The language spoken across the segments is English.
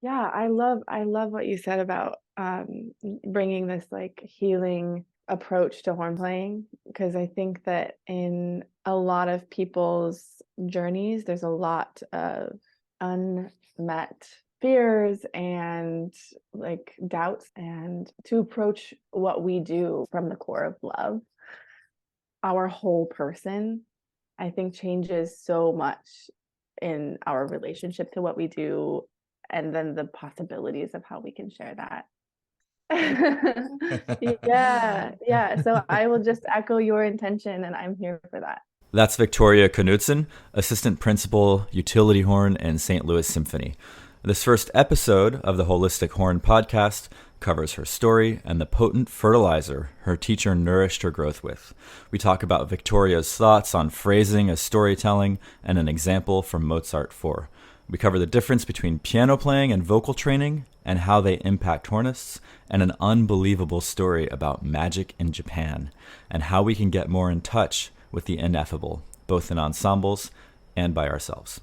Yeah, I love what you said about bringing this like healing approach to horn playing, because I think that in a lot of people's journeys, there's a lot of unmet fears and like doubts, and to approach what we do from the core of love, our whole person, I think changes so much in our relationship to what we do, and then the possibilities of how we can share that. Yeah, yeah. So I will just echo your intention, and I'm here for that. That's Victoria Knudtson, Assistant Principal, Utility Horn, and St. Louis Symphony. This first episode of the Holistic Horn podcast covers her story and the potent fertilizer her teacher nourished her growth with. We talk about Victoria's thoughts on phrasing as storytelling and an example from Mozart 4. We cover the difference between piano playing and vocal training and how they impact hornists, and an unbelievable story about magic in Japan and how we can get more in touch with the ineffable, both in ensembles and by ourselves.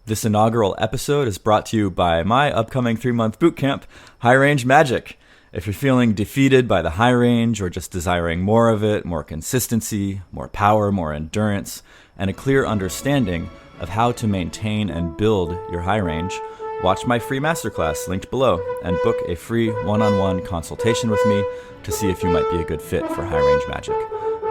This inaugural episode is brought to you by my upcoming 3-month bootcamp, High Range Magic. If you're feeling defeated by the high range or just desiring more of it, more consistency, more power, more endurance, and a clear understanding of how to maintain and build your high range, watch my free masterclass linked below and book a free one-on-one consultation with me to see if you might be a good fit for High Range Magic.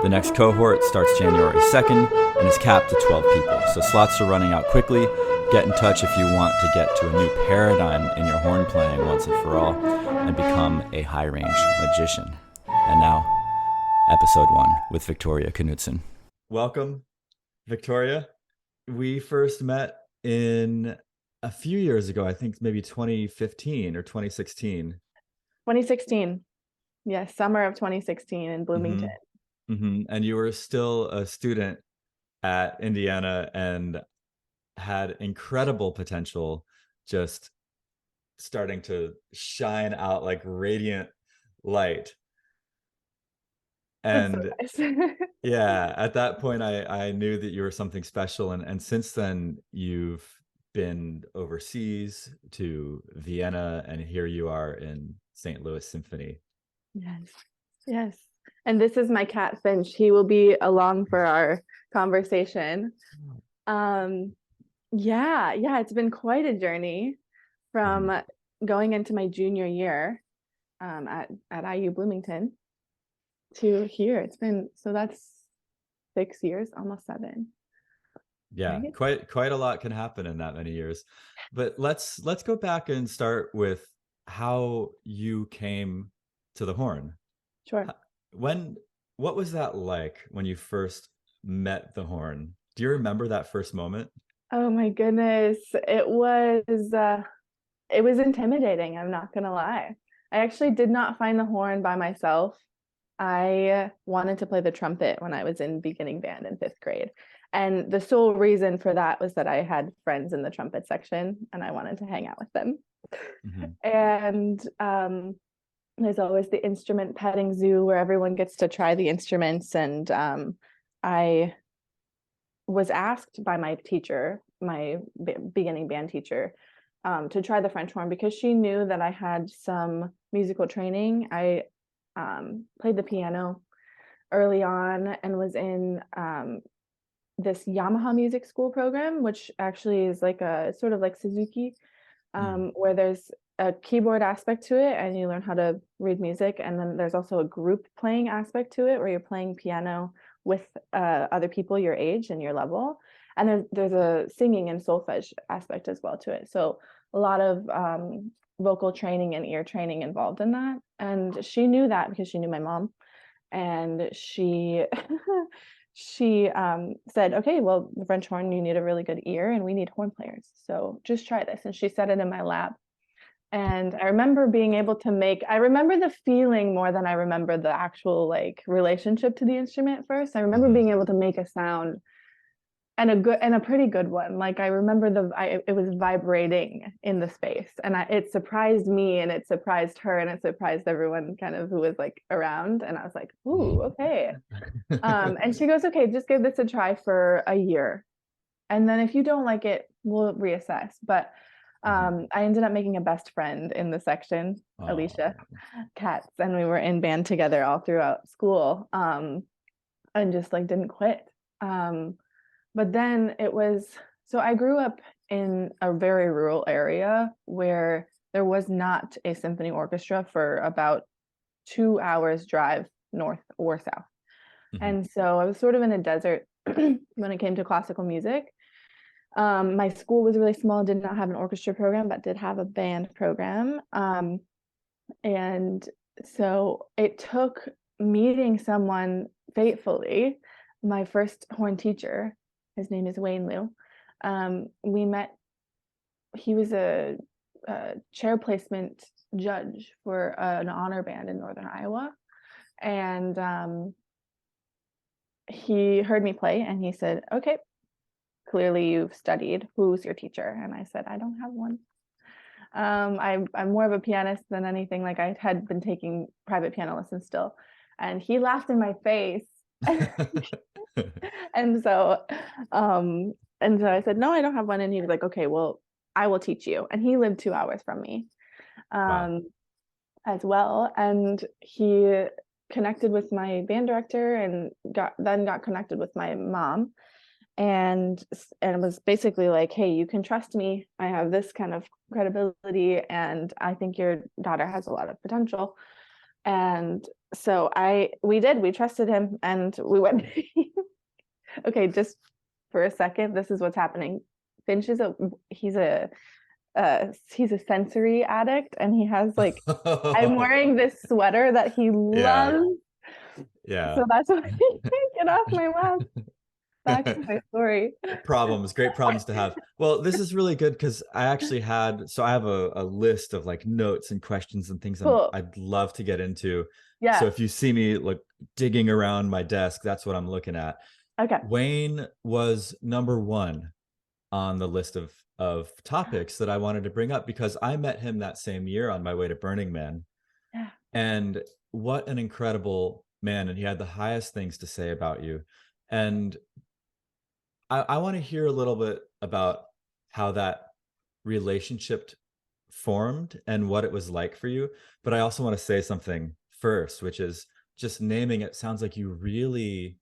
The next cohort starts January 2nd and is capped to 12 people, so slots are running out quickly. Get in touch if you want to get to a new paradigm in your horn playing once and for all and become a high range magician. And now, episode 1 with Victoria Knudtson. Welcome, Victoria. We first met in a few years ago, I think maybe 2015 or 2016. 2016. Yes, summer of 2016 in Bloomington. And you were still a student at Indiana and had incredible potential, just starting to shine out like radiant light. And That's so nice. yeah, at that point, I knew that you were something special. And since then, you've been overseas to Vienna, and here you are in St. Louis Symphony. Yes, yes. And this is my cat Finch. He will be along for our conversation. Yeah, it's been quite a journey from going into my junior year at IU Bloomington to here. It's been, so that's 6 years, almost 7. Yeah, Right? quite a lot can happen in that many years. But let's go back and start with how you came to the horn. Sure. What was that like when you first met the horn? Do you remember that first moment? Oh my goodness. It was intimidating, I'm not gonna lie. I actually did not find the horn by myself. I wanted to play the trumpet when I was in beginning band in 5th grade. And the sole reason for that was that I had friends in the trumpet section and I wanted to hang out with them. And there's always the instrument petting zoo where everyone gets to try the instruments. And I was asked by my teacher, my beginning band teacher, to try the French horn because she knew that I had some musical training. I played the piano early on and was in this Yamaha music school program, which actually is like a sort of like Suzuki, where there's a keyboard aspect to it and you learn how to read music. And then there's also a group playing aspect to it where you're playing piano with other people your age and your level. And there's a singing and solfege aspect as well to it. So a lot of vocal training and ear training involved in that. And she knew that because she knew my mom. And she she said, okay, well, the French horn, you need a really good ear and we need horn players. So just try this. And she set it in my lap. And I remember being able to I remember the feeling more than I remember the actual like relationship to the instrument first. I remember being able to make a sound and a pretty good one. Like I remember it was vibrating in the space, and it surprised me, and it surprised her, and it surprised everyone kind of who was like around. And I was like, ooh, okay. And she goes, okay, just give this a try for a year, and then if you don't like it, we'll reassess. But I ended up making a best friend in the section, Alicia Oh, Katz, and we were in band together all throughout school, and just like didn't quit. But then so I grew up in a very rural area where there was not a symphony orchestra for about 2 hours drive north or south. And so I was sort of in a desert when it came to classical music. My school was really small, did not have an orchestra program, but did have a band program. And so it took meeting someone fatefully, my first horn teacher, his name is Wayne Liu. We met, he was a chair placement judge for an honor band in Northern Iowa. And he heard me play and he said, okay, clearly you've studied. Who's your teacher? And I said, I don't have one. I'm more of a pianist than anything. Like I had been taking private piano lessons still. And he laughed in my face. And so I said, no, I don't have one. And he was like, okay, well, I will teach you. And he lived 2 hours from me wow. as well. And he connected with my band director and got connected with my mom, and it was basically like, hey, you can trust me. I have this kind of credibility and I think your daughter has a lot of potential. And so we trusted him and we went. Okay, just for a second, this is what's happening. Finch he's a sensory addict, and he has like, I'm wearing this sweater that he Yeah. loves. Yeah. So that's why he can't get off my lap. Back to my story. Great problems to have. Well, this is really good because I actually I have a list of like notes and questions and things Cool. I'd love to get into. Yeah. So if you see me like digging around my desk, that's what I'm looking at. Okay. Wayne was number one on the list of topics that I wanted to bring up because I met him that same year on my way to Burning Man. Yeah. And what an incredible man. And he had the highest things to say about you. And I want to hear a little bit about how that relationship formed and what it was like for you. But I also want to say something first, which is just naming it sounds like you really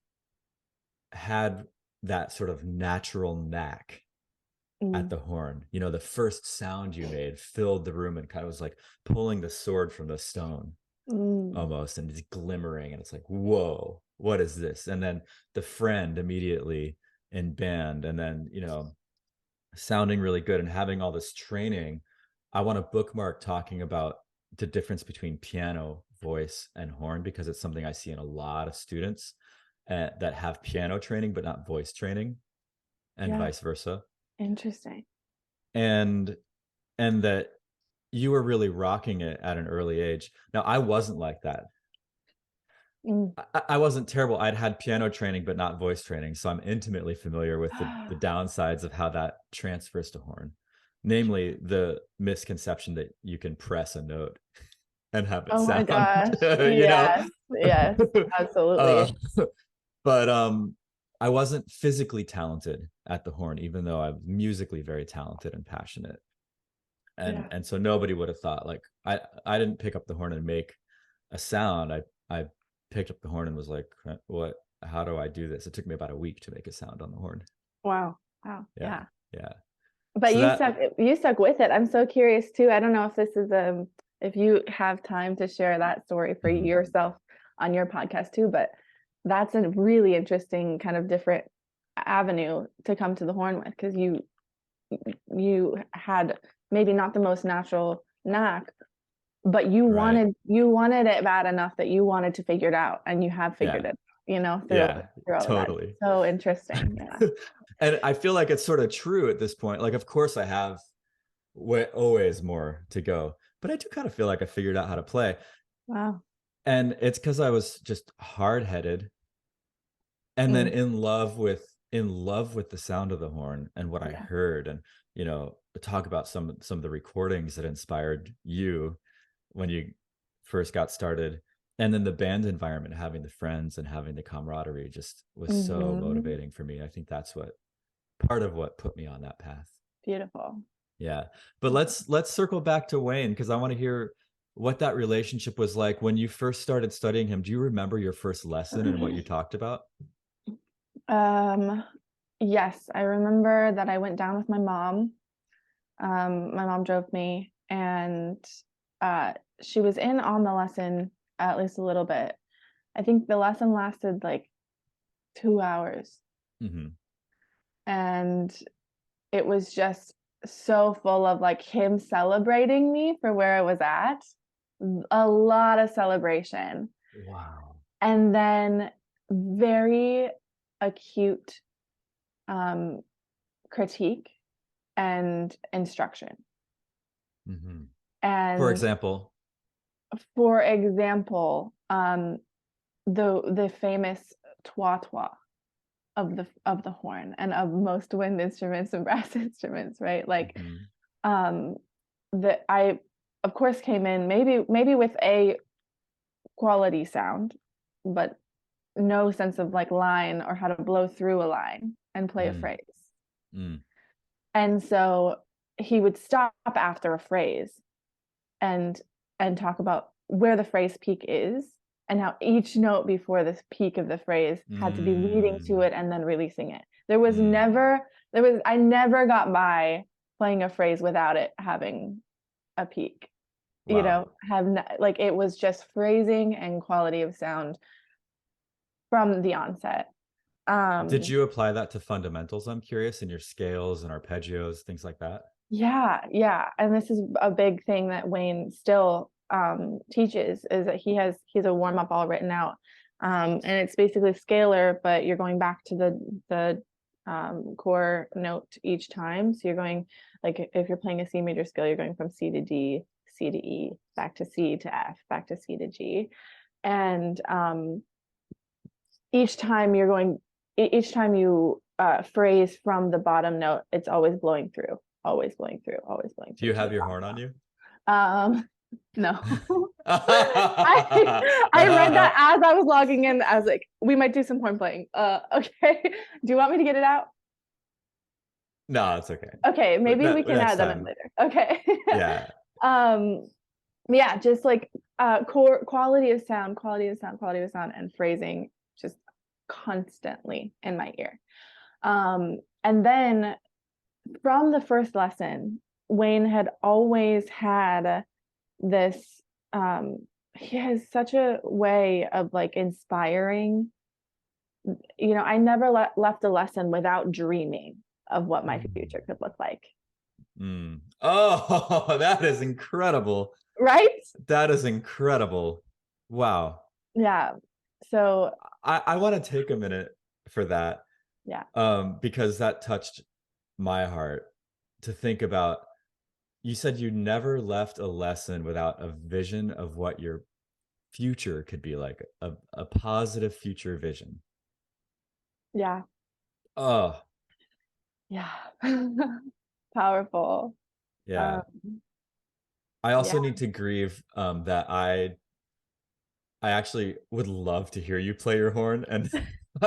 had that sort of natural knack at the horn. You know, the first sound you made filled the room and kind of was like pulling the sword from the stone almost, and it's glimmering and it's like, whoa, what is this? And then the friend immediately in band, and then, you know, sounding really good and having all this training. I want to bookmark talking about the difference between piano, voice, and horn, because it's something I see in a lot of students that have piano training but not voice training, and vice versa. Interesting. And that you were really rocking it at an early age. Now, I wasn't like that. I wasn't terrible. I'd had piano training, but not voice training. So I'm intimately familiar with the downsides of how that transfers to horn, namely the misconception that you can press a note and have it sound. My gosh. You know? Yes, absolutely. But I wasn't physically talented at the horn, even though I'm musically very talented and passionate. And so nobody would have thought, like, I didn't pick up the horn and make a sound. I picked up the horn and was like, how do I do this? It took me about a week to make a sound on the horn. Wow. Yeah. But so you stuck with it. I'm so curious too. I don't know if this is if you have time to share that story for yourself on your podcast too, but that's a really interesting kind of different avenue to come to the horn with, because you had maybe not the most natural knack, but you wanted it bad enough that you wanted to figure it out, and you have figured it, you know, through all totally. Of that. So interesting. Yeah. And I feel like it's sort of true at this point. Like, of course I have always more to go, but I do kind of feel like I figured out how to play. Wow. And it's because I was just hard-headed and then in love with the sound of the horn and what I heard. And, you know, talk about some of the recordings that inspired you when you first got started. And then the band environment, having the friends and having the camaraderie just was so motivating for me. I think that's part of what put me on that path. Beautiful. Yeah. But let's circle back to Wayne, because I want to hear what that relationship was like when you first started studying him. Do you remember your first lesson and what you talked about? Um, yes, I remember that I went down with my mom. My mom drove me, and she was in on the lesson at least a little bit. I think the lesson lasted like 2 hours, Mm-hmm. and it was just so full of like him celebrating me for where I was at, a lot of celebration, Wow. and then very acute um, critique and instruction. Mm-hmm. For And example. for example, the famous twa twa of the horn and of most wind instruments and brass instruments, right? Like, Mm-hmm. um, that I, of course, came in maybe with a quality sound, but no sense of like line or how to blow through a line and play a Mm, phrase. mm, And so he would stop after a phrase and talk about where the phrase peak is and how each note before this peak of the phrase had to be leading to mm, it and then releasing it. There was mm. never there was I never got by playing a phrase without it having a peak. You Wow. know, like it was just phrasing and quality of sound from the onset. Did Um you apply that to fundamentals? I'm curious, in your scales and arpeggios, things like that. Yeah, yeah. And this is a big thing that Wayne still teaches is that he's a warm up all written out. And it's basically scalar, but you're going back to the core note each time. So you're going like if you're playing a C major scale, you're going from C to D, C to E, back to C to F, back to C to G. And each time you're going each time you phrase from the bottom note, it's always blowing through, always blowing through, always blowing Do through you to have the your top horn on note. you? No. I read that as I was logging in. I was like, we might do some horn playing. Okay. Do you want me to get it out? No, it's okay. Okay, maybe we can Next add them in time. later. Okay. Yeah. um yeah, just like core quality of sound, quality of sound, quality of sound, and phrasing just constantly in my ear. And then from the first lesson, Wayne had always had this, he has such a way of like inspiring. You know, I never left a lesson without dreaming of what my future could look like. Mm. Oh, that is incredible. Right? That is incredible. Wow. Yeah. So, I want to take a minute for that, yeah. because that touched my heart to think about. You said you never left a lesson without a vision of what your future could be like, a positive future vision. Yeah. Oh, Yeah. Powerful. yeah. Um, I yeah. also need to grieve that I actually would love to hear you play your horn, and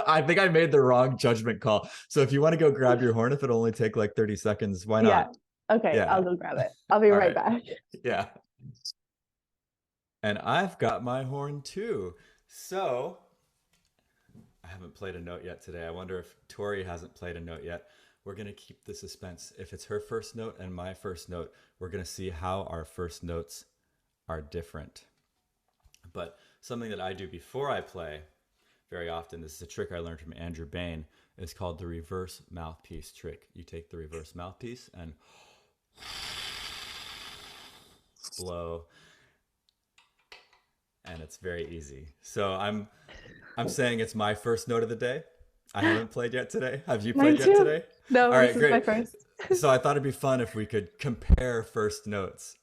I think I made the wrong judgment call. So if you want to go grab your horn, if it'll only take like 30 seconds, why Yeah. not? Okay, I'll Yeah. go grab it. I'll be All right right. back. Yeah. And I've got my horn too. So I haven't played a note yet today. I wonder if Tori hasn't played a note yet. We're going to keep the suspense. If it's her first note and my first note, we're going to see how our first notes are different. But something that I do before I play very often, this is a trick I learned from Andrew Bain, is called the reverse mouthpiece trick. You take the reverse mouthpiece and blow, and it's very easy. So I'm saying it's my first note of the day. I haven't played yet today. Have you Mine played yet too. today? No, All this right, is my great. first. So I thought it'd be fun if we could compare first notes.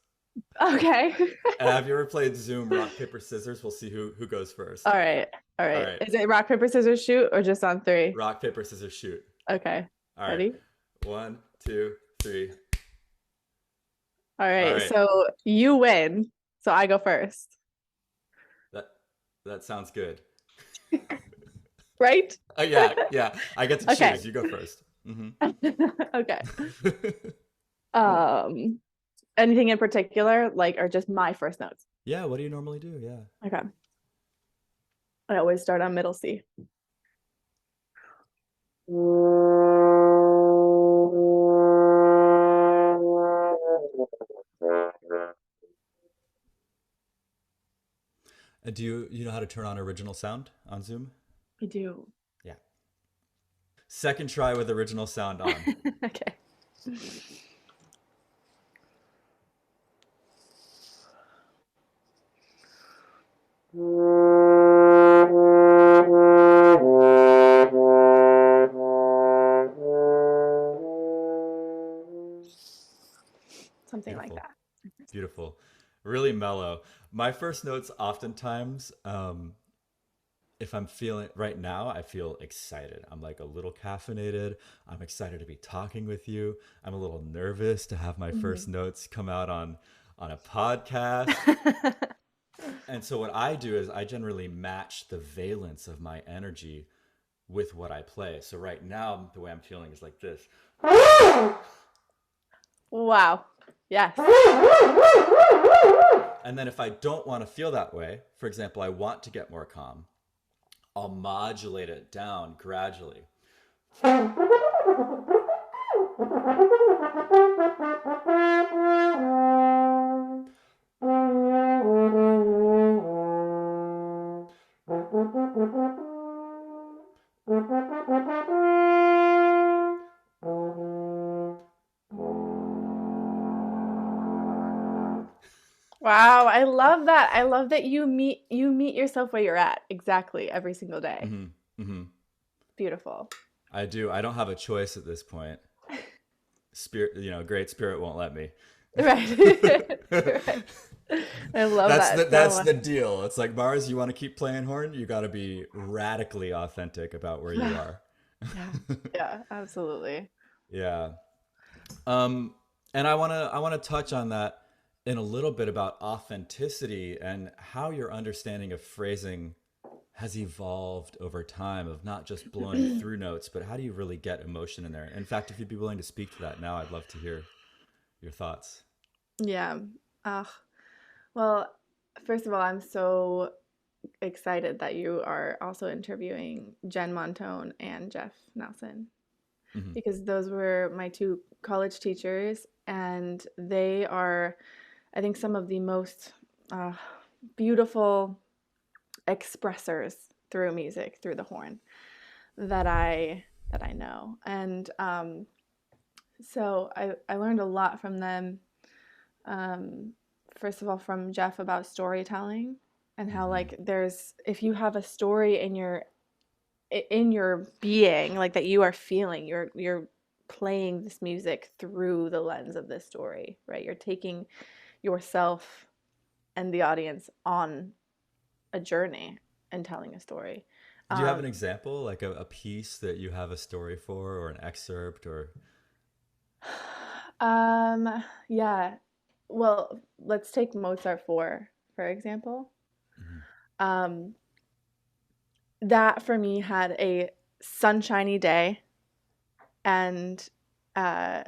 Okay. Have you ever played Zoom rock paper scissors? We'll see who goes first. All right. All All right. right, Is it rock, paper, scissors, shoot or just on three? rock paper scissors shoot. Okay. All right, Ready? 1, 2, 3. All All right. right, So you win. So I go first. that that sounds good. Right? Yeah, yeah. I get to Okay. choose. You go 1st. Okay. Um, anything in particular, like, or just my first notes? Yeah, what do you normally do? Yeah. Okay. I always start on middle C. Do you know how to turn on original sound on Zoom? I do. Yeah. Second try with original sound on. Okay. Something like Beautiful. that. Beautiful. Really mellow. My first notes oftentimes, if I'm feeling right now, I feel excited. I'm like a little caffeinated. I'm excited to be talking with you. I'm a little nervous to have my first notes come out on a podcast. And so what I do is I generally match the valence of my energy with what I play. So right now, the way I'm feeling is like this. Wow. Yes. And then if I don't want to feel that way, for example, I want to get more calm, I'll modulate it down gradually. Wow, I love that. I love that you meet yourself where you're at exactly every single day. Mm-hmm. Mm-hmm. Beautiful. I do. I don't have a choice at this point. Spirit, great spirit won't let me. Right. Right. I love that. That's the deal. It's like, Mars, you want to keep playing horn, you got to be radically authentic about where you are. Yeah. Yeah, absolutely. Yeah. And I want to touch on that in a little bit about authenticity and how your understanding of phrasing has evolved over time of not just blowing through notes, but how do you really get emotion in there? In fact, if you'd be willing to speak to that now, I'd love to hear your thoughts. Yeah. Uh, well, first of all, I'm so excited that you are also interviewing Jen Montone and Jeff Knudtson, Hmm. because those were my two college teachers, and they are, I think, some of the most uh, beautiful expressors through music, through the horn, that I know. And so I learned a lot from them. Um, first of all, from Jeff, about storytelling, and how, Hmm. like, there's, if you have a story in your being, like, that you are feeling, you're playing this music through the lens of this story, right? You're taking yourself and the audience on a journey and telling a story. Do you have an Um, example, like a piece that you have a story for, or an excerpt, or? yeah. Well, let's take Mozart 4, for example. Mhm. Um, that for me had a sunshiny day, and uh,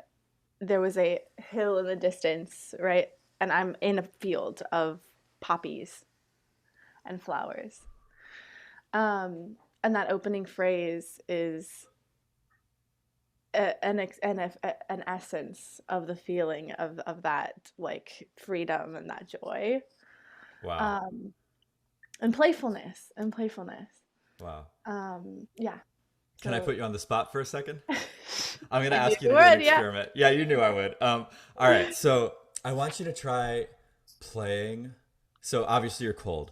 there was a hill in the distance, right? And I'm in a field of poppies and flowers. And that opening phrase is an essence of the feeling of that, like, freedom and that joy, Wow. um, and playfulness. Wow. Yeah. Can I So put you on the spot for a second? I'm going to I knew ask you you to do an would, yeah. experiment. Yeah, you knew I would. All right. So I want you to try playing. So obviously you're cold.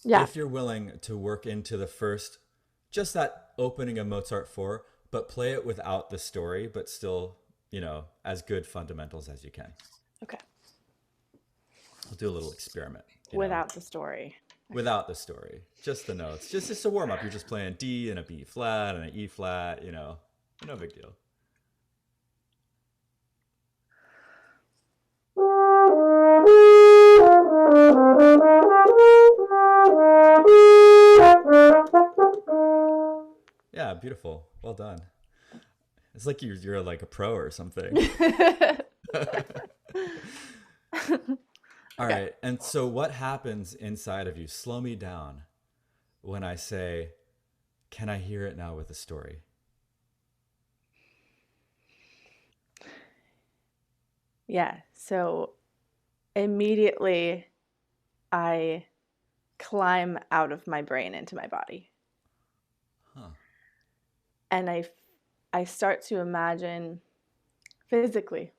Yeah. If you're willing to work into the first, just that opening of Mozart 4, but play it without the story, but still, as good fundamentals as you can. Okay. We'll do a little experiment, Without the story. Okay. without the story, just the notes, just a warm up. You're just playing D and a B flat and an E flat, no big deal. Yeah, beautiful. Well done. It's like you're like a pro or something. All Okay. right. And so what happens inside of you? Slow me down when I say, can I hear it now with a story? Yeah. So immediately I climb out of my brain into my body. Huh. And I start to imagine physically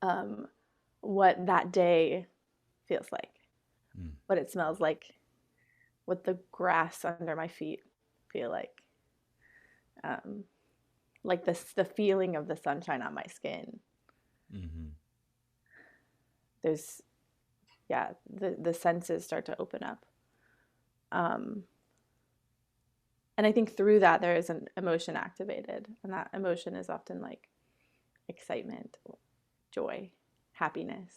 um, what that day feels like, Mm. what it smells like, what the grass under my feet feel um, like the feeling of the sunshine on my skin. Mm-hmm. There's yeah, the senses start to open up. Um, and I think through that there is an emotion activated, and that emotion is often like excitement, joy, happiness.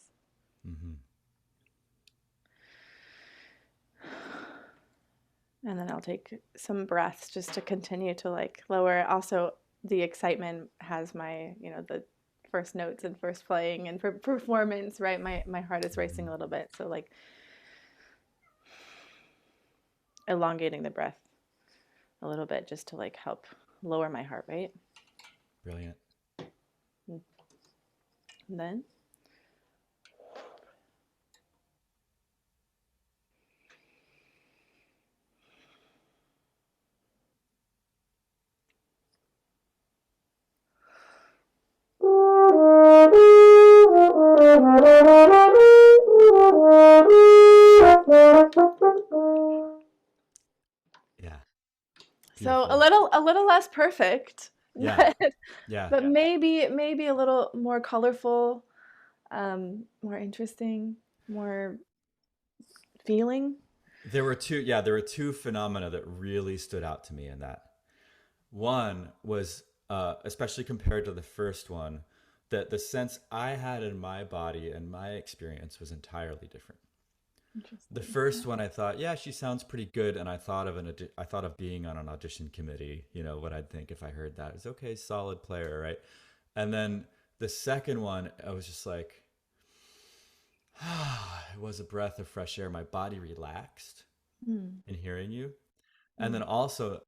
Mm-hmm. And then I'll take some breaths just to continue to like lower. Also, the excitement has my, the first notes and first playing and for performance, right? My heart is racing a little bit. So like elongating the breath a little bit just to like help lower my heart rate. Brilliant. And then Yeah. so a Beautiful. little less perfect, Yeah. but Yeah. but maybe a little more colorful, more interesting, more feeling. There were two phenomena that really stood out to me in that. One was, especially compared to the first one, that the sense I had in my body and my experience was entirely different. The Interesting. first one, I thought, yeah, she sounds pretty good, and I thought of being on an audition committee. You know what I'd think if I heard that is okay, solid player, right? And then the second one, I was just like, it was a breath of fresh air. My body relaxed Mm, in hearing you. And then mm, also,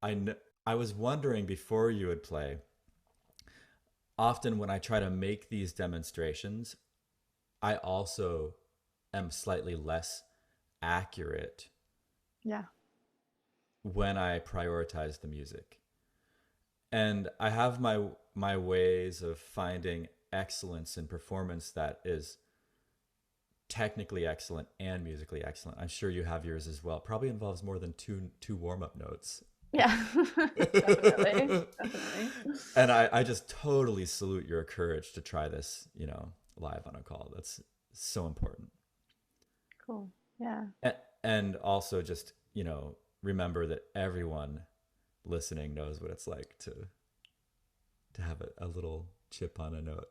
I was wondering before you would play, often when I try to make these demonstrations, I also am slightly less accurate yeah. when I prioritize the music. And I have my ways of finding excellence in performance that is technically excellent and musically excellent. I'm sure you have yours as well. Probably involves more than two warm-up notes. Yeah. Definitely. Definitely. And I just totally salute your courage to try this, live on a call. That's so important. Cool. Yeah. And also just, remember that everyone listening knows what it's like to have a little chip on a note.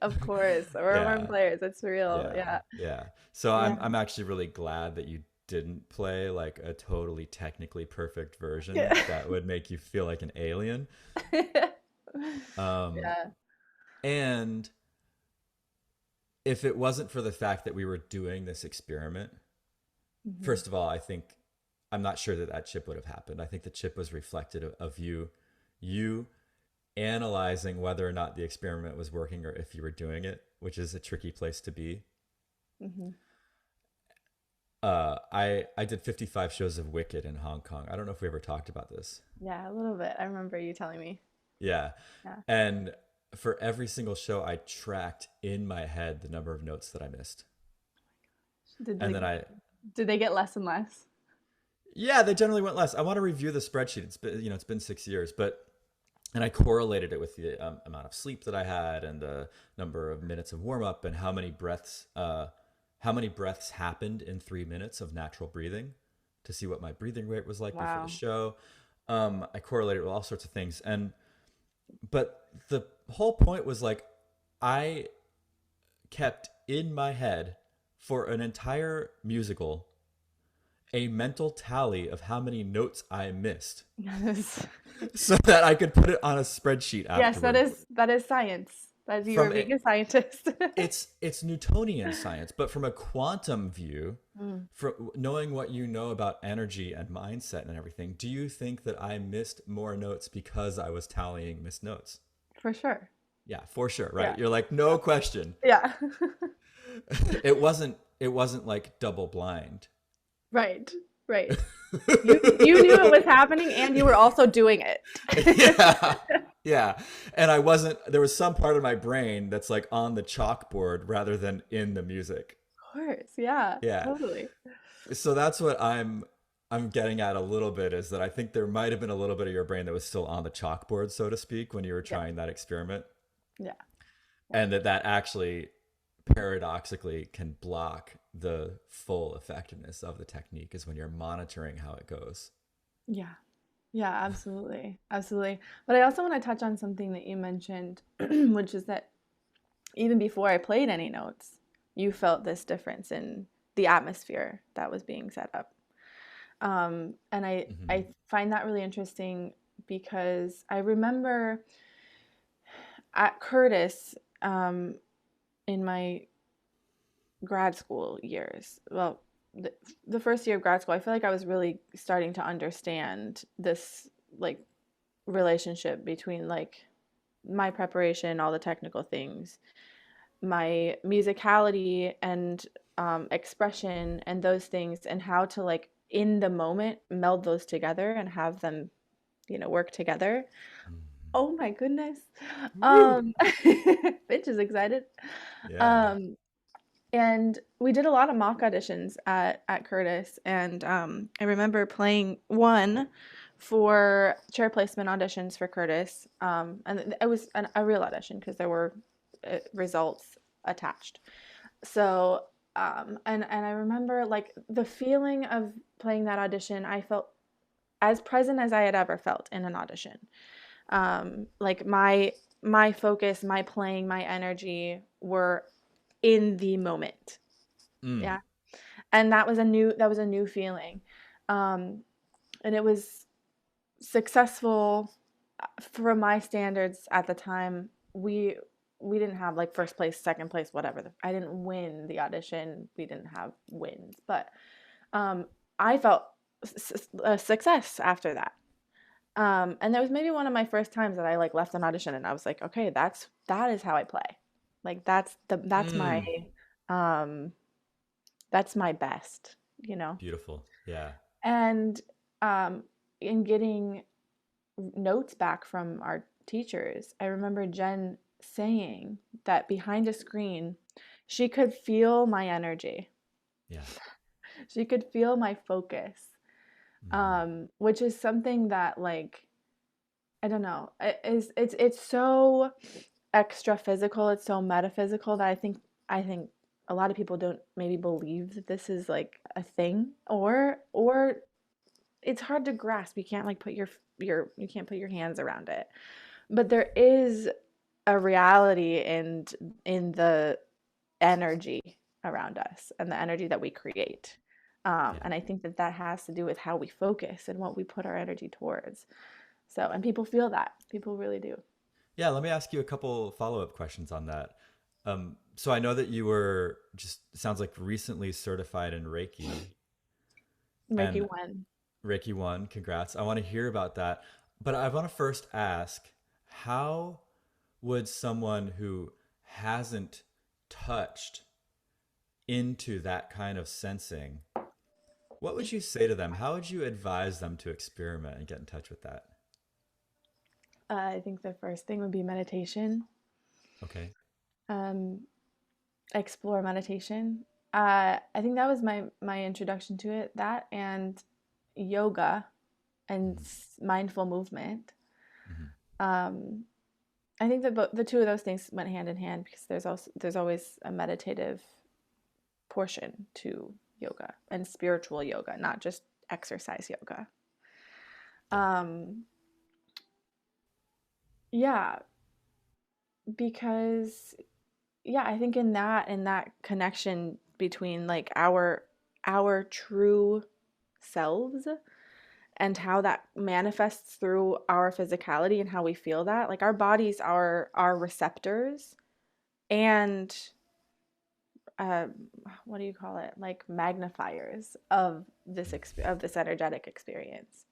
Of course. We're warm Yeah. players. It's real. Yeah. Yeah. Yeah. So Yeah. I'm actually really glad that you didn't play like a totally technically perfect version Yeah. that would make you feel like an alien. Um, Yeah. and if it wasn't for the fact that we were doing this experiment, Hmm. first of all, I'm not sure that that chip would have happened. I think the chip was reflected of you analyzing whether or not the experiment was working or if you were doing it, which is a tricky place to be. Hmm. I did 55 shows of Wicked in Hong Kong. I don't know if we ever talked about this. Yeah, a little bit. I remember you telling me. Yeah. Yeah. And for every single show, I tracked in my head the number of notes that I missed. Did And they then did they get less and less? yeah, they generally went less. I want to review the spreadsheet. It's been 6 years, and I correlated it with the amount of sleep that I had and the number of minutes of warm up and how many breaths happened in 3 minutes of natural breathing to see what my breathing rate was like before the Wow. show. I correlated with all sorts of things. But the whole point was like, I kept in my head for an entire musical a mental tally of how many notes I missed Yes. so that I could put it on a spreadsheet Yes, that afterward. is that is science. That you were From being a scientist. it's Newtonian science, but from a quantum view, Mm, from knowing what you know about energy and mindset and everything, do you think that I missed more notes because I was tallying missed notes? for sure. Yeah, for sure, Yeah. right? You're like, no question. Yeah. It wasn't like double blind. Right. Right. You knew it was happening and you were also doing it. Yeah. Yeah. And I wasn't, there was some part of my brain that's like on the chalkboard rather than in the music. Of course. Yeah. Yeah. Totally. So that's what I'm getting at a little bit, is that I think there might have been a little bit of your brain that was still on the chalkboard, so to speak, when you were Yeah. trying that experiment. Yeah. Yeah. And that actually paradoxically can block the full effectiveness of the technique, is when you're monitoring how it goes. Yeah. Yeah, absolutely. Absolutely. But I also want to touch on something that you mentioned, which is that even before I played any notes, you felt this difference in the atmosphere that was being set up. And I Hmm. find that really interesting because I remember at Curtis, in my grad school years, well, the, the first year of grad school, I feel like I was really starting to understand this like relationship between like my preparation, all the technical things, my musicality and expression and those things, and how to like in the moment meld those together and have them, work together. Oh my goodness. Woo! Bitch is excited. Yeah. Um, and we did a lot of mock auditions at Curtis, and I remember playing one for chair placement auditions for Curtis, and it was a real audition because there were results attached. So, and I remember like the feeling of playing that audition. I felt as present as I had ever felt in an audition. Like my focus, my playing, my energy were in the moment. Mm. Yeah. And that was a new feeling. Um, and it was successful for my standards at the time. We didn't have like first place, second place, whatever. I didn't win the audition. We didn't have wins, but um, I felt a success after that. And that was maybe one of my first times that I like left an audition and I was like, okay, that is how I play. Like Mm. um that's my best, you know. Beautiful. Yeah. And um in getting notes back from our teachers, I remember Jen saying that behind a screen, she could feel my energy. Yeah. She could feel my focus. Hmm. Which is something that like I don't know. It's so extra physical, it's so metaphysical that I think a lot of people don't maybe believe that this is like a thing, or it's hard to grasp. You can't like put you can't put your hands around it. But there is a reality in the energy around us and the energy that we create. Yeah. And I think that that has to do with how we focus and what we put our energy towards. So, and people feel that. People really do. Yeah. Let me ask you a couple follow-up questions on that. So I know that you were just, sounds like, recently certified in Reiki, Reiki and one. Reiki 1, congrats. I want to hear about that. But I want to first ask, how would someone who hasn't touched into that kind of sensing, what would you say to them? How would you advise them to experiment and get in touch with that? I think the first thing would be meditation. Okay. Um, explore meditation. I think that was my introduction to it. That and yoga and Hmm. mindful movement. Hmm. Um, I think that the two of those things went hand in hand because there's always a meditative portion to yoga and spiritual yoga, not just exercise yoga. Yeah. Um, yeah, because yeah, I think in that connection between like our true selves and how that manifests through our physicality and how we feel that, like our bodies are receptors and uh, what do you call it? Like magnifiers of of this energetic experience.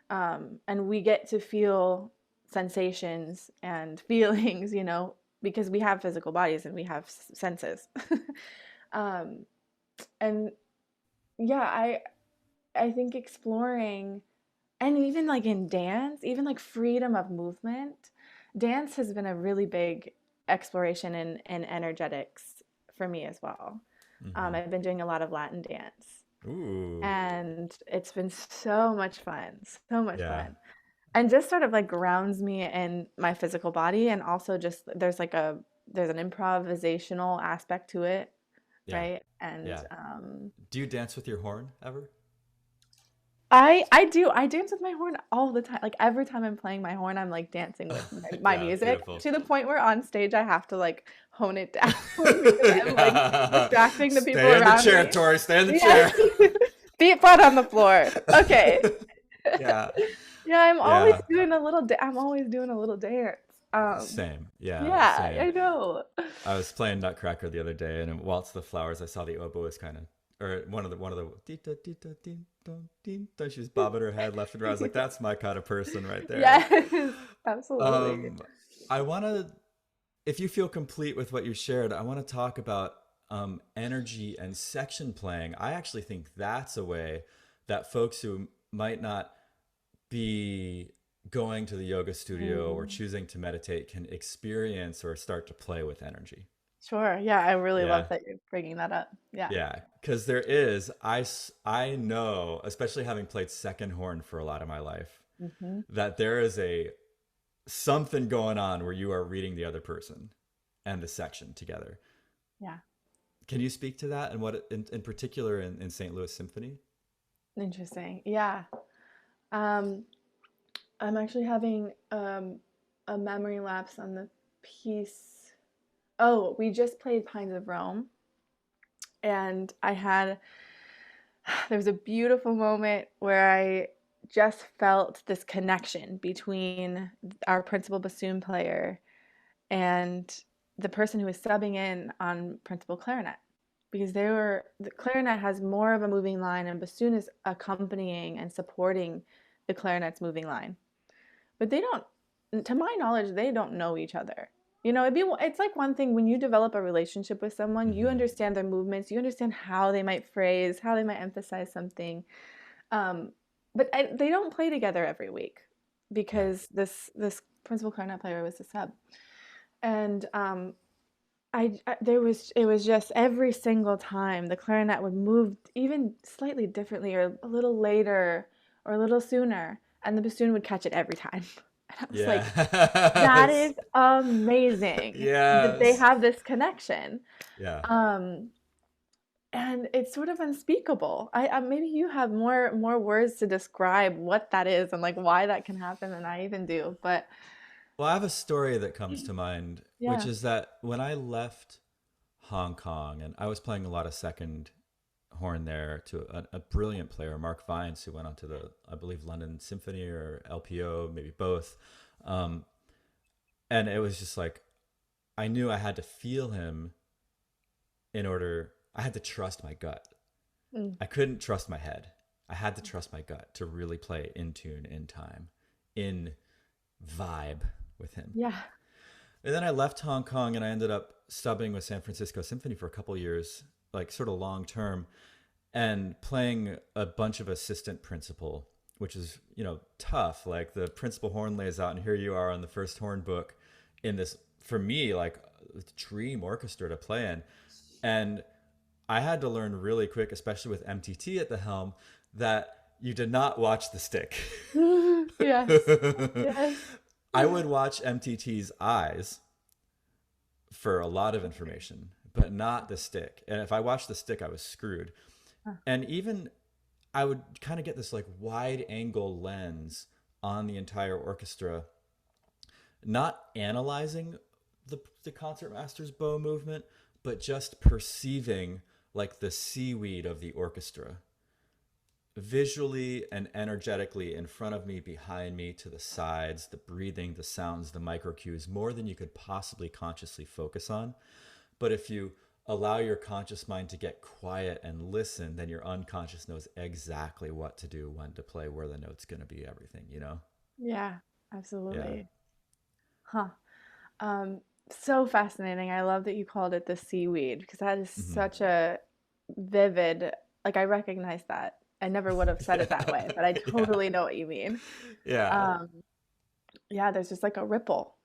And we get to feel sensations and feelings, because we have physical bodies and we have senses. um, and yeah, I think exploring, and even like in dance, even like freedom of movement, dance has been a really big exploration in energetics for me as well. Mm-hmm. I've been doing a lot of Latin dance, Ooh. and it's been so much fun, so much Yeah. fun. And just sort of like grounds me in my physical body, and also just there's an improvisational aspect to it, Yeah. right? And Yeah. Do you dance with your horn ever? I dance with my horn all the time. Like every time I'm playing my horn, I'm like dancing with my Yeah, music beautiful. to the point where on stage I have to like hone it down because I'm like Yeah. distracting the people Stay in the around chair, me. Tori. Stay in the Yes. chair. Feet flat on the floor. Okay. Yeah. Yeah, I'm always Yeah. doing a little I'm always doing a little dance. Same. Yeah. Yeah, Same. I know. I was playing Nutcracker the other day, and in Waltz the Flowers, I saw the oboist kind of, or one of the, dee-da, dee-da, dee-da, dee-da. She was bobbing her head left and right. I was like, that's my kind of person right there. Yes, absolutely. Um, I want to, if you feel complete with what you shared, I want to talk about energy and section playing. I actually think that's a way that folks who might not be going to the yoga studio or Mm. choosing to meditate can experience or start to play with energy. Sure. Yeah, I really love Yeah. that you're bringing that up. Yeah. Yeah, because there is, I know, especially having played second horn for a lot of my life, Hmm. that there is a something going on where you are reading the other person and the section together. Yeah. Can you speak to that and what in particular in St. Louis Symphony? Interesting. Yeah. Um, I'm actually having a memory lapse on the piece. Oh, we just played Pines of Rome, and there was a beautiful moment where I just felt this connection between our principal bassoon player and the person who was subbing in on principal clarinet, because the clarinet has more of a moving line and bassoon is accompanying and supporting the clarinet's moving line. But they don't, to my knowledge, they don't know each other. It's like one thing when you develop a relationship with someone, you Hmm. understand their movements, you understand how they might phrase, how they might emphasize something. Um, but they don't play together every week Yeah. because this principal clarinet player was a sub, and it was just every single time the clarinet would move even slightly differently or a little later or a little sooner, and the bassoon would catch it every time. And I was like, that Yes. is amazing that they Yes. have this connection. Yeah. Um, and it's sort of unspeakable. Maybe you have more words to describe what that is and like why that can happen than I even do. But Well, I have a story that comes to mind, which yeah. is that when I left Hong Kong, and I was playing a lot of second horn there to a brilliant player, Mark Vines, who went on to the, I believe, London Symphony or LPO, maybe both. Um, and it was just like, I knew I had to feel him I had to trust my gut. Mm, I couldn't trust my head. I had to trust my gut to really play in tune, in time, in vibe with him. yeah. And then I left Hong Kong and I ended up subbing with San Francisco Symphony for a couple years, like sort of long term, and playing a bunch of assistant principal, which is, tough. Like the principal horn lays out, and here you are on the first horn book in this, for me, like dream orchestra to play in. And I had to learn really quick, especially with MTT at the helm, that you did not watch the stick. Yes. Yes. I would watch MTT's eyes for a lot of information, but not the stick. And if I watched the stick, I was screwed. Huh. And even I would kind of get this like wide angle lens on the entire orchestra, not analyzing the concertmaster's bow movement, but just perceiving like the seaweed of the orchestra. visually and energetically in front of me, behind me, to the sides, the breathing, the sounds, the micro cues, more than you could possibly consciously focus on. But if you allow your conscious mind to get quiet and listen, then your unconscious knows exactly what to do, when to play, where the note's going to be, everything, you know? Yeah, Yeah. absolutely. Huh. Um, so fascinating. I love that you called it the seaweed because that is Hmm. such a vivid, like I recognize that. I never would have said it that way, but I Yeah. totally know what you mean. Yeah. Um, yeah, there's just like a ripple.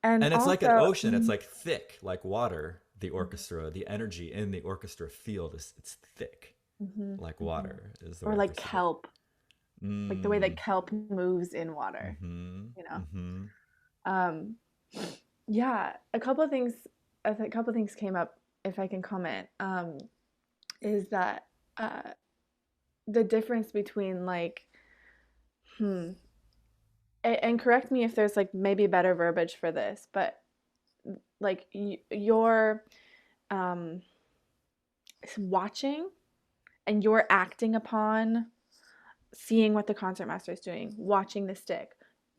And And it's like an also, ocean. It's like thick, like water. The orchestra, the energy in the orchestra field is it's thick, mhm, like mhm. water is the way Or I like perceive it. kelp, like the way that Mm. kelp moves in water, Mm-hmm. you know? Mm-hmm. Um, yeah, a couple things came up if I can comment, is that uh, the difference between like, hmm, and correct me if there's like maybe better verbiage for this, but like you're um, watching and you're acting upon seeing what the concertmaster is doing, watching the stick,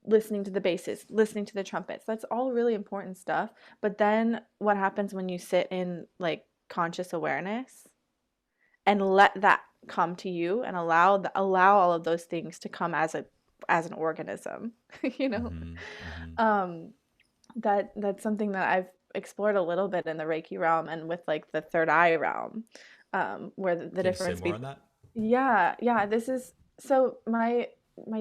listening to the basses, listening to the trumpets. That's all really important stuff. But then what happens when you sit in like conscious awareness and let that come to you and allow all of those things to come as an organism, you know? Mm-hmm. Mm-hmm. Um, that's something that I've explored a little bit in the Reiki realm and with like the third eye realm, where the Can you say difference more be on that? yeah, this is so my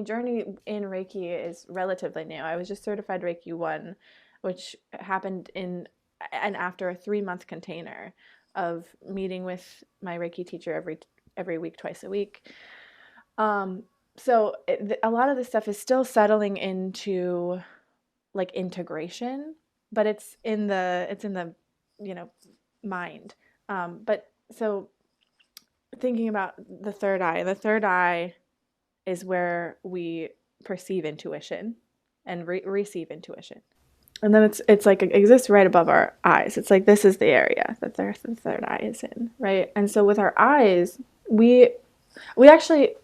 journey in Reiki is relatively new. I was just certified Reiki 1, which happened in and after a 3-month container of meeting with my Reiki teacher every week, twice a week. Um, so a lot of this stuff is still settling into like integration, but it's in the you know mind. But so thinking about the third eye is where we perceive intuition and receive intuition. And then it's like it exists right above our eyes. It's like this is the area that the third eye is in, right? And so with our eyes, we actually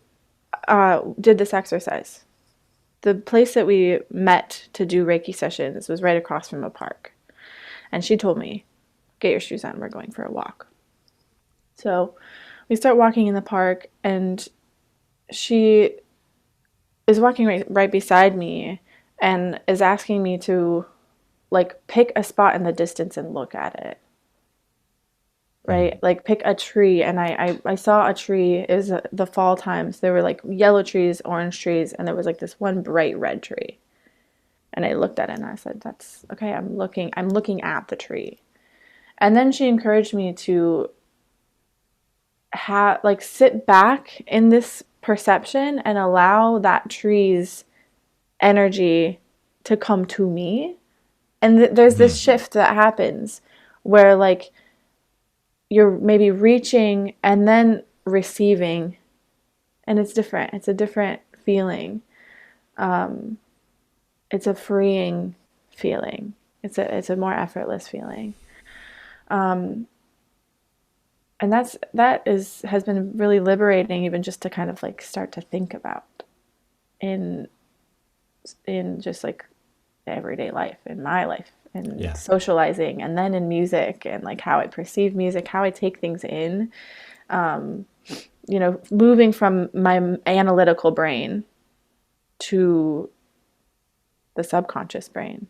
did this exercise. The place that we met to do Reiki sessions was right across from a park, and she told me, "Get your shoes on. We're going for a walk." So we start walking in the park, and she is walking right beside me and is asking me to like pick a spot in the distance and look at it, Mm-hmm. right? Like pick a tree. And I saw a tree. It was the fall times. There were like yellow trees, orange trees, and there was like this one bright red tree. And I looked at it and I said, that's okay. I'm looking at the tree. And then she encouraged me to like sit back in this perception and allow that tree's energy to come to me. And there's Mm-hmm. this shift that happens where like you're maybe reaching and then receiving, and it's different. It's a different feeling. Um, it's a freeing feeling. It's a more effortless feeling. Um, and that is has been really liberating, even just to kind of like start to think about in just like everyday life, in my life, in Yeah. socializing, and then in music, and like how I perceive music, how I take things in. Moving from my analytical brain to the subconscious brain,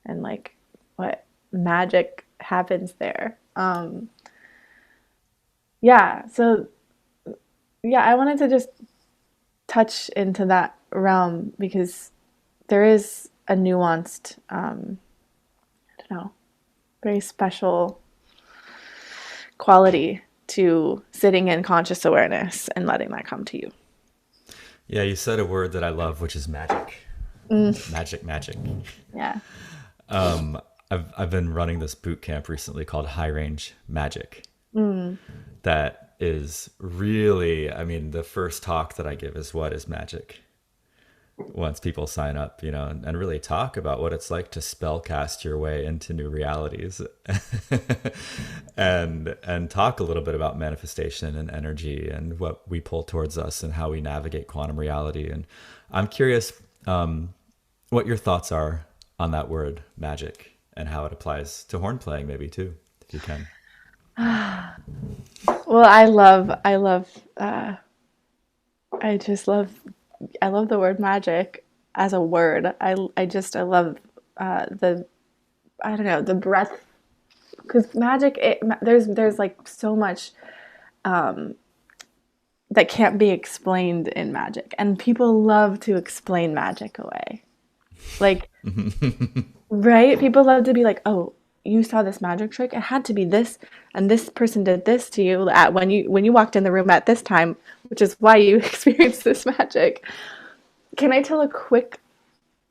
and like what magic happens there. Yeah, so yeah, I wanted to just touch into that realm because there is a nuanced, I don't know, very special quality to sitting in conscious awareness and letting that come to you. Yeah, you said a word that I love, which is magic. Mm, Magic, magic. yeah. I've been running this boot camp recently called High Range Magic. Mm, That is really, I mean, the first talk that I give is what is magic? once people sign up, and really talk about what it's like to spell cast your way into new realities and talk a little bit about manifestation and energy and what we pull towards us and how we navigate quantum reality. And I'm curious what your thoughts are on that word magic and how it applies to horn playing, maybe too, if you can. Well, I just love, I love the word magic as a word. I love the, I don't know, the breadth, because magic, there's like so much that can't be explained in magic, and people love to explain magic away. Like, right? People love to be like, "Oh, you saw this magic trick. It had to be this, and this person did this to you at when you walked in the room at this time, which is why you experienced this magic." Can I tell a quick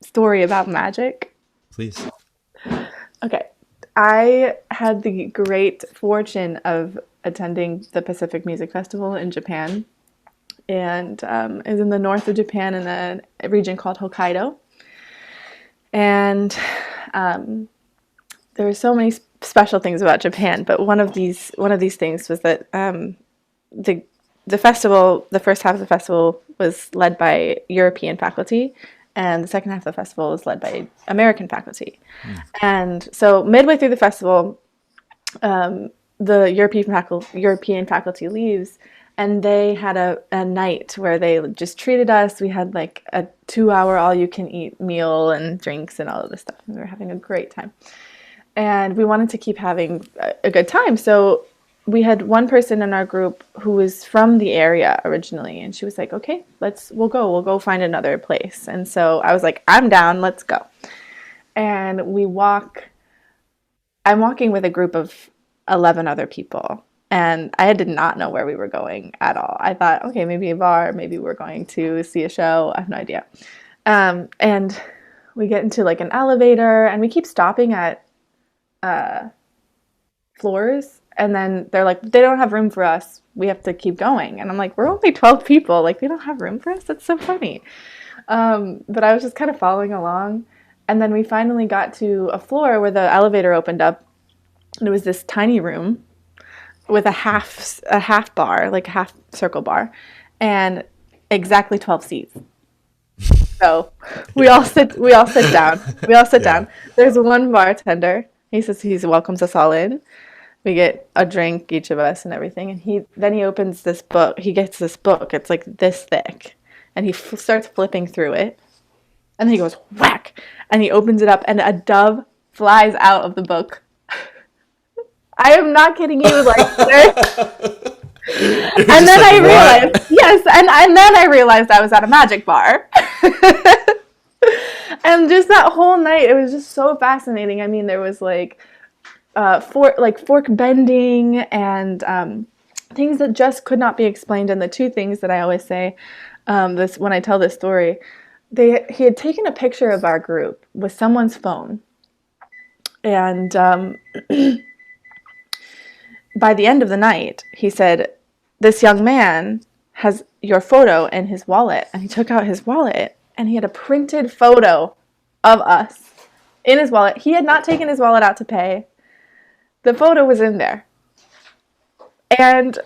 story about magic? Please. Okay. I had the great fortune of attending the Pacific Music Festival in Japan, and it was in the north of Japan in a region called Hokkaido. And there were so many special things about Japan, but one of these things was that the festival, the first half of the festival was led by European faculty, and the second half of the festival was led by American faculty. And so midway through the festival, the European faculty leaves, and they had a night where they just treated us. We had like a 2-hour all-you-can-eat meal and drinks and all of this stuff, and we were having a great time. And we wanted to keep having a good time, so we had one person in our group who was from the area originally, and she was like, "Okay, we'll go find another place." And so I was like, "I'm down, let's go." And I'm walking with a group of 11 other people, and I did not know where we were going at all. I thought, okay, maybe a bar, maybe we're going to see a show. I have no idea. And we get into like an elevator, and we keep stopping at floors, and then they're like, they don't have room for us, we have to keep going. And I'm like, we're only 12 people, like they don't have room for us? That's so funny. But I was just kind of following along, and then we finally got to a floor where the elevator opened up, and it was this tiny room with a half bar, like a half circle bar, and exactly 12 seats. So we all sit down. Yeah. There's one bartender. He says he welcomes us all in. We get a drink, each of us, and everything. And he opens this book. He gets this book. It's like this thick, and he starts flipping through it. And then he goes whack, and he opens it up, and a dove flies out of the book. I am not kidding you. Like, You're and just then like, I what? realized, yes, and then I realized I was at a magic bar. And just that whole night, it was just so fascinating. I mean, there was like fork bending and things that just could not be explained. And the two things that I always say, this when I tell this story, he had taken a picture of our group with someone's phone, and by the end of the night, he said, "This young man has your photo in his wallet." And he took out his wallet, and he had a printed photo of us in his wallet. He had not taken his wallet out to pay. The photo was in there. And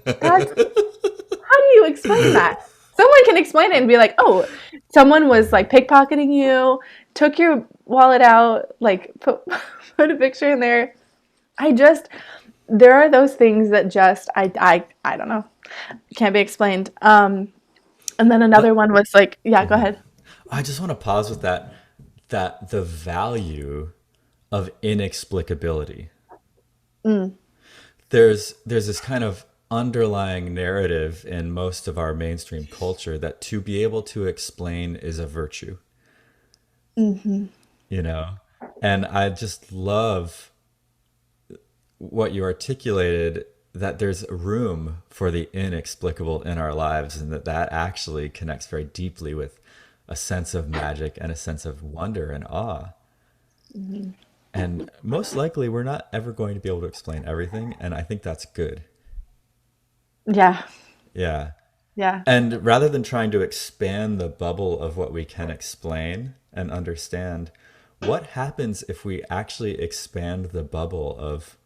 that's, how do you explain that? Someone can explain it and be like, "Oh, someone was like pickpocketing you, took your wallet out, like put a picture in there." There are those things that just, I don't know, can't be explained. And then another But one was like, yeah, go ahead. I just want to pause with that the value of inexplicability. There's this kind of underlying narrative in most of our mainstream culture that to be able to explain is a virtue, you know? And I just love what you articulated, that there's room for the inexplicable in our lives, and that actually connects very deeply with a sense of magic and a sense of wonder and awe. And most likely we're not ever going to be able to explain everything, and I think that's good. Yeah, Yeah. Yeah. And rather than trying to expand the bubble of what we can explain and understand, what happens if we actually expand the bubble of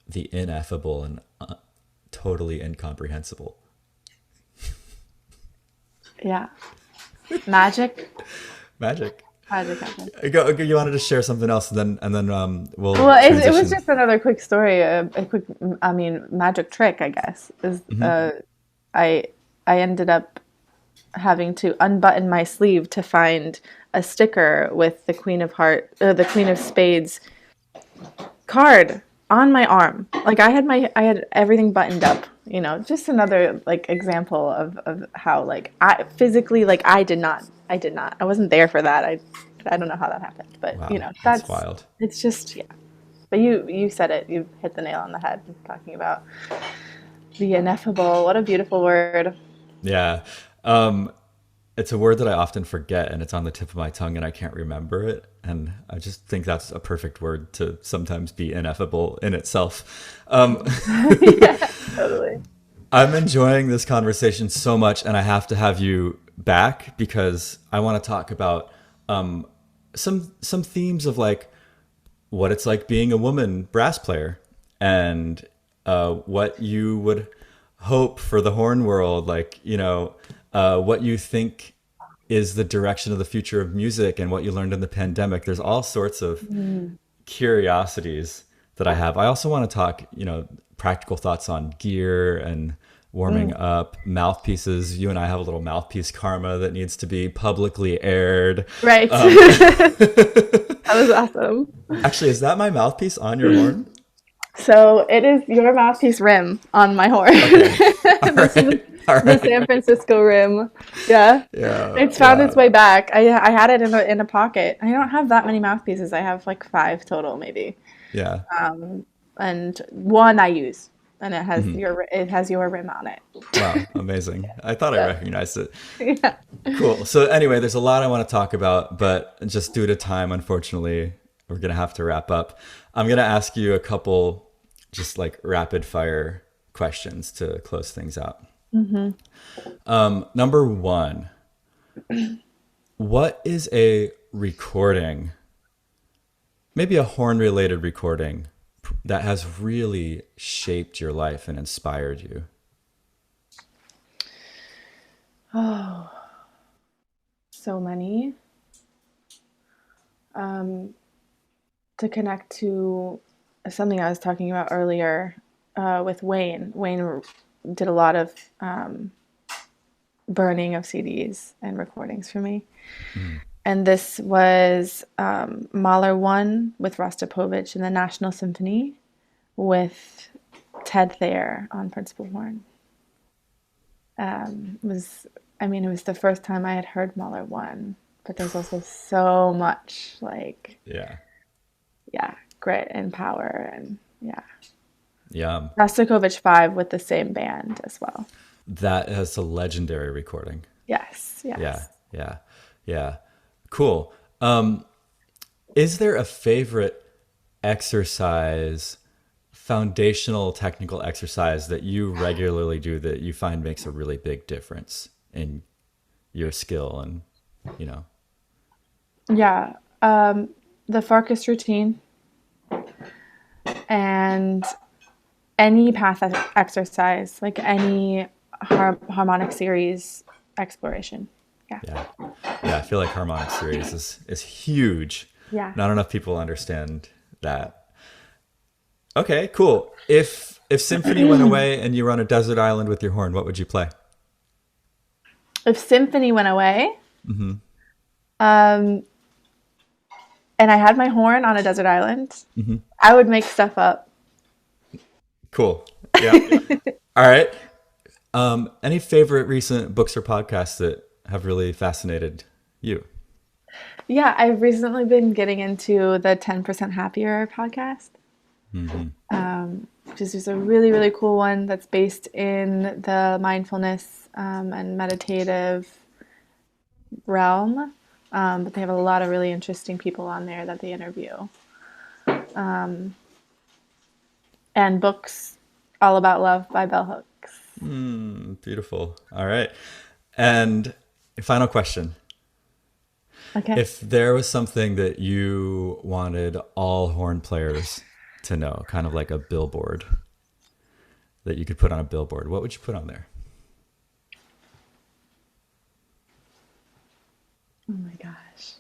the ineffable and totally incomprehensible? Yeah. Magic. Magic. Magic happens. You wanted to share something else, and then we'll Well, it was transition. just another quick story, a quick, I mean, magic trick, I guess. Is I I ended up having to unbutton my sleeve to find a sticker with the Queen of Spades card on my arm. Like I had everything buttoned up, just another like example of how like I physically like I did not. I wasn't there for that. I don't know how that happened, but Wow, that's that's wild. it's just yeah. But you said it. You hit the nail on the head talking about the ineffable. What a beautiful word. Yeah. It's a word that I often forget, and it's on the tip of my tongue, and I can't remember it. And I just think that's a perfect word to sometimes be ineffable in itself. Yeah, totally. I'm enjoying this conversation so much, and I have to have you back because I want to talk about some themes of like what it's like being a woman brass player, and what you would hope for the horn world, like what you think is the direction of the future of music and what you learned in the pandemic. There's all sorts of curiosities that I have. I also want to talk, practical thoughts on gear and warming up mouthpieces. You and I have a little mouthpiece karma that needs to be publicly aired. Right. That was awesome. Actually, is that my mouthpiece on your horn? So it is your mouthpiece rim on my horn. Okay. All This is right. All the right. San Francisco rim. Yeah. Yeah. It's found Yeah. its way back. I had it in a pocket. I don't have that many mouthpieces. I have like 5 total maybe. Yeah. And one I use, and Mm-hmm. it has your rim on it. Wow. Amazing. I thought I Yeah. recognized it. Yeah. Cool. So anyway, there's a lot I want to talk about, but just due to time, unfortunately, we're going to have to wrap up. I'm going to ask you a couple just like rapid fire questions to close things out. Number one, what is a recording, maybe a horn related recording, that has really shaped your life and inspired you? Oh, so many. To connect to something I was talking about earlier with Wayne. Wayne did a lot of burning of CDs and recordings for me. And this was Mahler 1 with Rostropovich and the National Symphony with Ted Thayer on principal horn. It was the first time I had heard Mahler 1, but there's also so much like, Yeah. yeah, grit and power and yeah. Yeah. Rostropovich 5 with the same band as well. That is a legendary recording. Yes, yes. Yeah. Yeah. Yeah. Cool. Is there a favorite exercise, foundational technical exercise that you regularly do that you find makes a really big difference in your skill and, Yeah. The Farkas routine and any path exercise, like any harmonic series exploration. Yeah. Yeah. Yeah. I feel like harmonic series is huge. Yeah. Not enough people understand that. Okay, cool. If Symphony went away and you were on a desert island with your horn, what would you play? If Symphony went away, and I had my horn on a desert island, I would make stuff up. Cool. Yeah. All right. Any favorite recent books or podcasts that have really fascinated you? Yeah, I've recently been getting into the 10% Happier podcast, which is just a really, really cool one that's based in the mindfulness and meditative realm. But they have a lot of really interesting people on there that they interview. And books All About Love by Bell Hooks. Beautiful. All right. And final question. Okay. If there was something that you wanted all horn players to know, kind of like a billboard that you could put on a billboard, what would you put on there? Oh my gosh.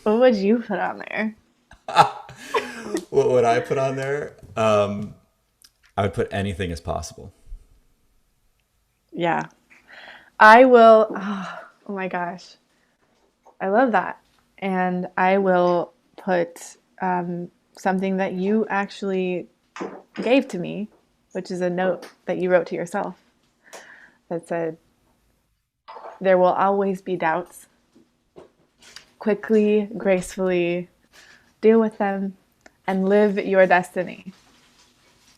What would you put on there? What would I put on there? I would put anything is possible. Yeah. I will. Oh my gosh. I love that. And I will put something that you actually gave to me, which is a note that you wrote to yourself that said, there will always be doubts. Quickly, gracefully deal with them and live your destiny.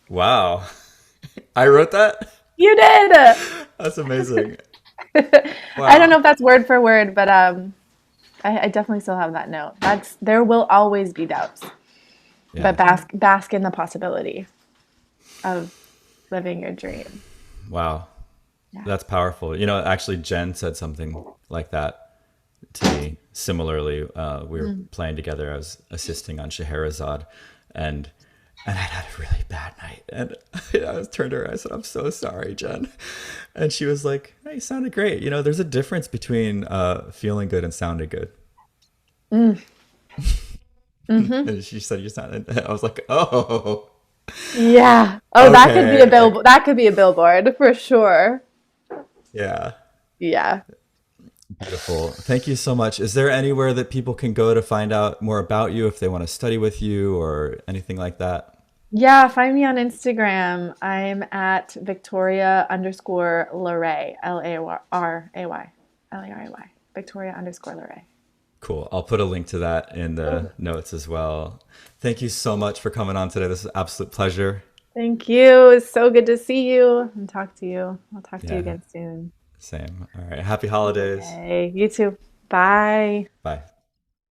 Wow. I wrote that? You did! That's amazing. I don't Wow. know if that's word for word, but I definitely still have that note. There will always be doubts, but Yeah. bask in the possibility of living your dream. Wow. Yeah. That's powerful. Actually, Jen said something like that to me. Similarly, we were playing together. I was assisting on Scheherazade, and I'd had a really bad night. And I turned to her. I said, "I'm so sorry, Jen." And she was like, "Hey, you sounded great. There's a difference between feeling good and sounding good." Mm-hmm. And she said, "You sounded." I was like, "Oh, Yeah. Oh, that could be a okay, bill. That could be a billboard for sure. yeah." Yeah. Beautiful. Thank you so much. Is there anywhere that people can go to find out more about you if they want to study with you or anything like that? Yeah, find me on Instagram. I'm at Victoria_Laray, Laray, Victoria_Laray. Cool. I'll put a link to that in the notes as well. Thank you so much for coming on today. This is an absolute pleasure. Thank you. It's so good to see you and talk to you. I'll talk to you Yeah, again soon. same. All right. Happy holidays. Okay, you too. Bye. Bye.